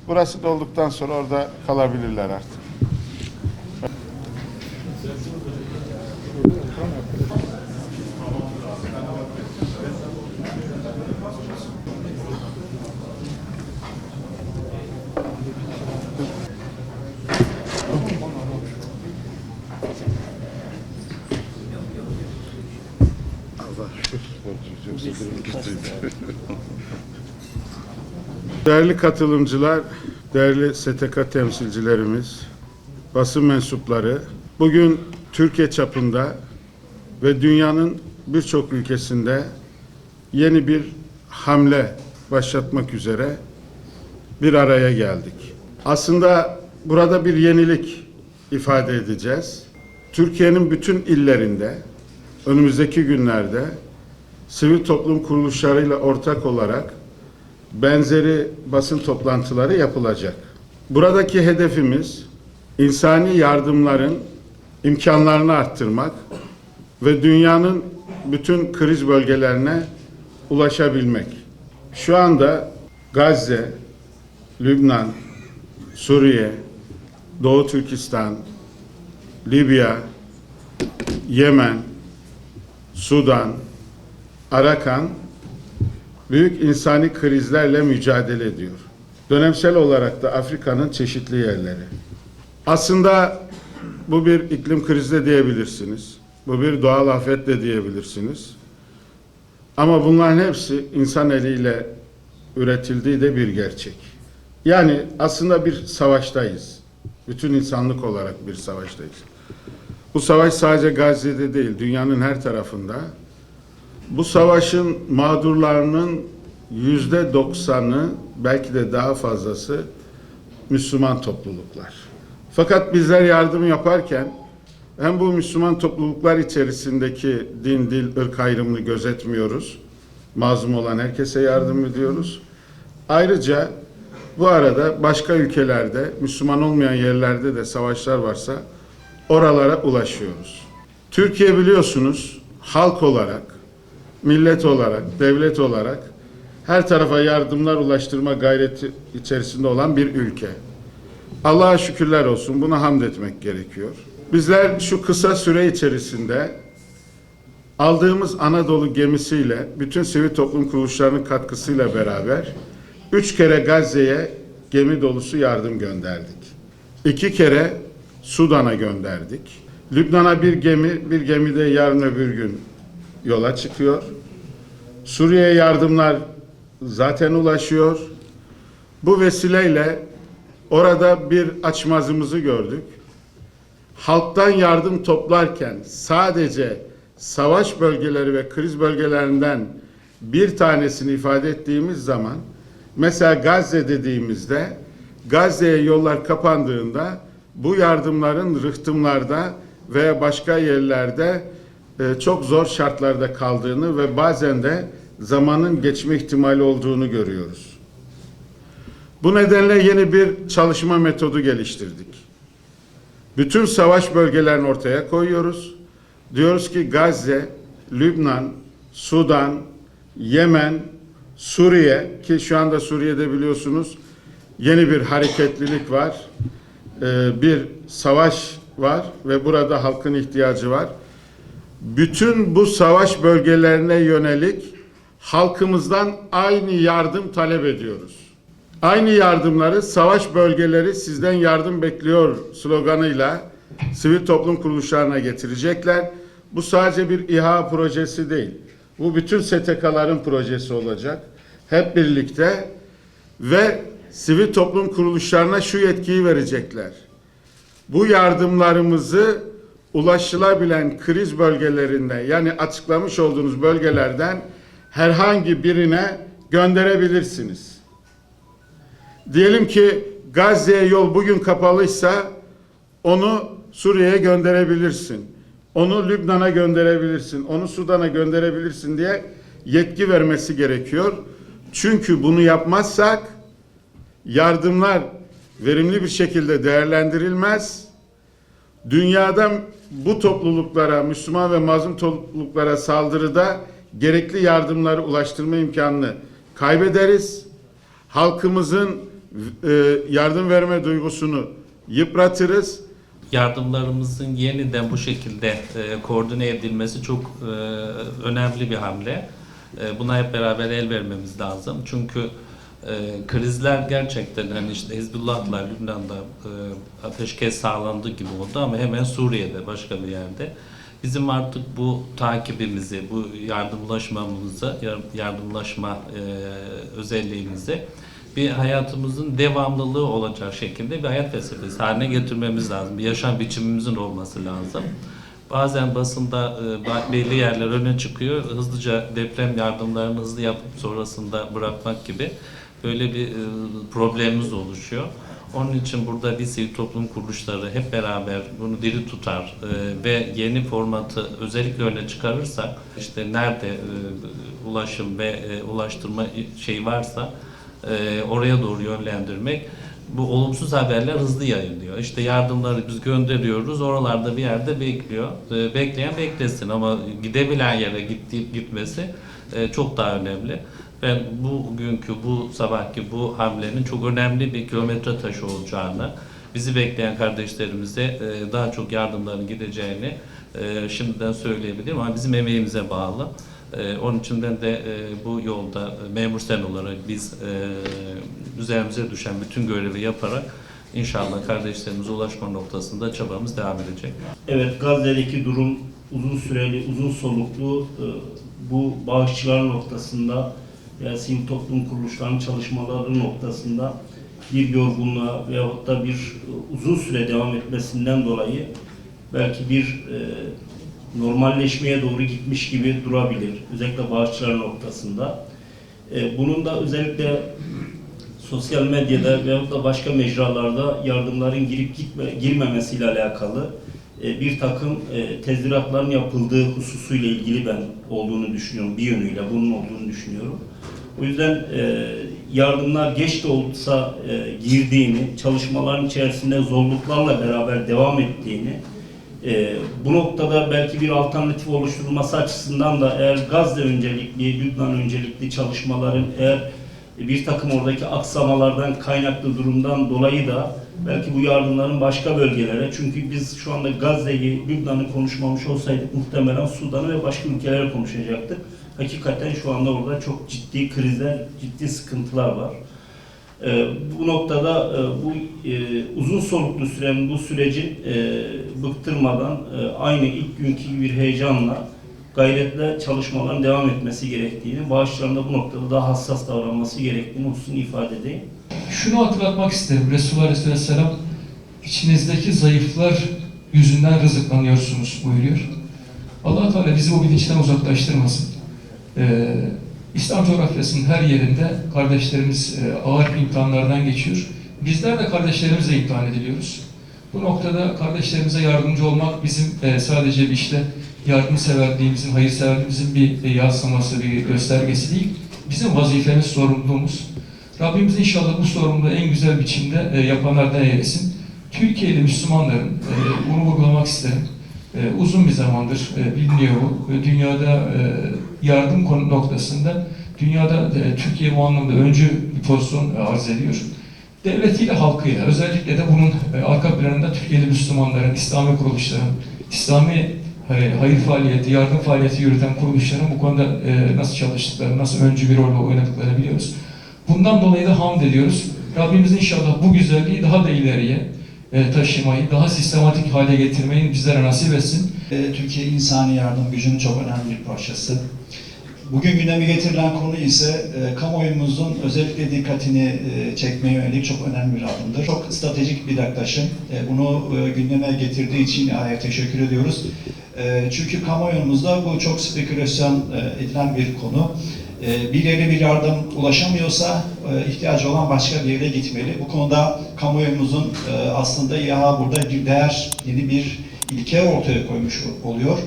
Burası dolduktan sonra orada kalabilirler artık. Değerli katılımcılar, değerli STK temsilcilerimiz, basın mensupları, bugün Türkiye çapında ve dünyanın birçok ülkesinde yeni bir hamle başlatmak üzere bir araya geldik. Aslında burada bir yenilik ifade edeceğiz. Türkiye'nin bütün illerinde önümüzdeki günlerde sivil toplum kuruluşlarıyla ortak olarak benzeri basın toplantıları yapılacak. Buradaki hedefimiz insani yardımların imkanlarını arttırmak ve dünyanın bütün kriz bölgelerine ulaşabilmek. Şu anda Gazze, Lübnan, Suriye, Doğu Türkistan, Libya, Yemen, Sudan, Arakan büyük insani krizlerle mücadele ediyor. Dönemsel olarak da Afrika'nın çeşitli yerleri. Aslında bu bir iklim krizi de diyebilirsiniz. Bu bir doğal afet de diyebilirsiniz. Ama bunların hepsi insan eliyle üretildiği de bir gerçek. Yani aslında bir savaştayız. Bütün insanlık olarak bir savaştayız. Bu savaş sadece Gazze'de değil, dünyanın her tarafında. Bu savaşın mağdurlarının %90'ı, belki de daha fazlası Müslüman topluluklar. Fakat bizler yardım yaparken hem bu Müslüman topluluklar içerisindeki din, dil, ırk ayrımını gözetmiyoruz. Mazlum olan herkese yardım ediyoruz. Ayrıca bu arada başka ülkelerde, Müslüman olmayan yerlerde de savaşlar varsa oralara ulaşıyoruz. Türkiye biliyorsunuz halk olarak, millet olarak, devlet olarak her tarafa yardımlar ulaştırma gayreti içerisinde olan bir ülke. Allah'a şükürler olsun, buna hamd etmek gerekiyor. Bizler şu kısa süre içerisinde aldığımız Anadolu gemisiyle, bütün sivil toplum kuruluşlarının katkısıyla beraber 3 kere Gazze'ye gemi dolusu yardım gönderdik. 2 kere Sudan'a gönderdik. Lübnan'a bir gemi de yarın öbür gün yola çıkıyor. Suriye'ye yardımlar zaten ulaşıyor. Bu vesileyle orada bir açmazımızı gördük. Halktan yardım toplarken sadece savaş bölgeleri ve kriz bölgelerinden bir tanesini ifade ettiğimiz zaman, mesela Gazze dediğimizde, Gazze'ye yollar kapandığında bu yardımların rıhtımlarda veya başka yerlerde çok zor şartlarda kaldığını ve bazen de zamanın geçme ihtimali olduğunu görüyoruz. Bu nedenle yeni bir çalışma metodu geliştirdik. Bütün savaş bölgelerini ortaya koyuyoruz. Diyoruz ki Gazze, Lübnan, Sudan, Yemen, Suriye, ki şu anda Suriye'de biliyorsunuz yeni bir hareketlilik var. Bir savaş var ve burada halkın ihtiyacı var. Bütün bu savaş bölgelerine yönelik halkımızdan aynı yardım talep ediyoruz. Aynı yardımları, savaş bölgeleri sizden yardım bekliyor sloganıyla sivil toplum kuruluşlarına getirecekler. Bu sadece bir İHA projesi değil. Bu bütün STK'ların projesi olacak. Hep birlikte ve sivil toplum kuruluşlarına şu yetkiyi verecekler. Bu yardımlarımızı ulaşılabilen kriz bölgelerinde, yani açıklamış olduğunuz bölgelerden herhangi birine gönderebilirsiniz. Diyelim ki Gazze'ye yol bugün kapalıysa onu Suriye'ye gönderebilirsin. Onu Lübnan'a gönderebilirsin. Onu Sudan'a gönderebilirsin diye yetki vermesi gerekiyor. Çünkü bunu yapmazsak yardımlar verimli bir şekilde değerlendirilmez. Dünyada bu topluluklara, Müslüman ve mazlum topluluklara saldırıda gerekli yardımları ulaştırma imkanını kaybederiz. Halkımızın yardım verme duygusunu yıpratırız. Yardımlarımızın yeniden bu şekilde koordine edilmesi çok önemli bir hamle. Buna hep beraber el vermemiz lazım. Çünkü krizler gerçekten hani işte Hizbullah'la Lübnan'da ateşkes sağlandı gibi oldu ama hemen Suriye'de başka bir yerde. Bizim artık bu takibimizi, bu yardımlaşma özelliğimizi bir hayatımızın devamlılığı olacak şekilde bir hayat felsefesi haline getirmemiz lazım. Bir yaşam biçimimizin olması lazım. Bazen basında belli yerler öne çıkıyor. Hızlıca deprem yardımlarını hızlı yapıp sonrasında bırakmak gibi böyle bir problemimiz oluşuyor. Onun için burada bir sivil toplum kuruluşları hep beraber bunu diri tutar ve yeni formatı özellikle öne çıkarırsak işte nerede ulaşım ve ulaştırma şey varsa oraya doğru yönlendirmek, bu olumsuz haberler hızlı yayılıyor. İşte yardımları biz gönderiyoruz, oralarda bir yerde bekliyor. Bekleyen beklesin ama gidebilen yere gitmesi çok daha önemli. Ben bugünkü, bu sabahki bu hamlenin çok önemli bir kilometre taşı olacağını, bizi bekleyen kardeşlerimize daha çok yardımların gideceğini şimdiden söyleyebilirim ama bizim emeğimize bağlı. Onun için ben de bu yolda memur sen olarak biz üzerimize düşen bütün görevi yaparak inşallah kardeşlerimize ulaşma noktasında çabamız devam edecek. Evet, Gazze'deki durum uzun süreli, uzun soluklu. Bu bağışçılar noktasında veya sivil toplum kuruluşlarının çalışmaları noktasında bir yorgunluğa veyahut da bir uzun süre devam etmesinden dolayı belki bir normalleşmeye doğru gitmiş gibi durabilir. Özellikle bağışçılar noktasında. Bunun da özellikle sosyal medyada veyahut da başka mecralarda yardımların girmemesiyle alakalı bir takım tezviratların yapıldığı hususuyla ilgili ben olduğunu düşünüyorum. Bir yönüyle bunun olduğunu düşünüyorum. O yüzden yardımlar geç de olsa girdiğini, çalışmaların içerisinde zorluklarla beraber devam ettiğini, bu noktada belki bir alternatif oluşturulması açısından da eğer Gazze öncelikli, Lübnan öncelikli çalışmaların eğer bir takım oradaki aksamalardan kaynaklı durumdan dolayı da belki bu yardımların başka bölgelere, çünkü biz şu anda Gazze'yi, Lübnan'ı konuşmamış olsaydık muhtemelen Sudan'ı ve başka ülkeleri konuşacaktık. Hakikaten şu anda orada çok ciddi krizler, ciddi sıkıntılar var. Bu noktada bu uzun soluklu süren bu sürecin bıktırmadan aynı ilk günkü bir heyecanla, gayretle çalışmaların devam etmesi gerektiğini, bağışçıların da bu noktada daha hassas davranması gerektiğini hususunu ifade edeyim. Şunu hatırlatmak isterim. Resulullah Aleyhisselam içinizdeki zayıflar yüzünden rızıklanıyorsunuz buyuruyor. Allah Teala bizi bu bilinçten uzaklaştırmasın. İslam coğrafyasının her yerinde kardeşlerimiz ağır imtihanlardan geçiyor. Bizler de kardeşlerimizle imtihan ediliyoruz. Bu noktada kardeşlerimize yardımcı olmak bizim sadece bir işte yardımseverliğimizin, hayırseverliğimizin bir yansıması, bir göstergesi değil. Bizim vazifemiz, sorumluluğumuz. Rabbimiz inşallah bu sorumluluğu en güzel biçimde yapanlardan eylesin. Türkiye'li Müslümanların, bunu vurgulamak isterim, uzun bir zamandır biliniyor bu. Dünyada yardım konu noktasında dünyada Türkiye bu anlamda öncü bir pozisyon arz ediyor. Devletiyle, halkıyla, özellikle de bunun arka planında Türkiye'li Müslümanların, İslami kuruluşların, İslami hayır faaliyeti, yardım faaliyeti yürüten kuruluşların bu konuda nasıl çalıştıklarını, nasıl öncü bir rol oynadıklarını biliyoruz. Bundan dolayı da hamd ediyoruz. Rabbimiz inşallah bu güzelliği daha da ileriye taşımayı, daha sistematik hale getirmeyi bizlere nasip etsin. Türkiye insani yardım gücünün çok önemli bir parçası. Bugün gündeme getirilen konu ise kamuoyumuzun özellikle dikkatini çekmeye yönelik çok önemli bir adımdır. Çok stratejik bir yaklaşım. Bunu gündeme getirdiği için ayrıca teşekkür ediyoruz. Çünkü kamuoyumuzda bu çok spekülasyon edilen bir konu. Bir yere bir yardım ulaşamıyorsa ihtiyacı olan başka bir yere gitmeli. Bu konuda kamuoyumuzun aslında ya burada bir değer, yeni bir ilke ortaya koymuş oluyor.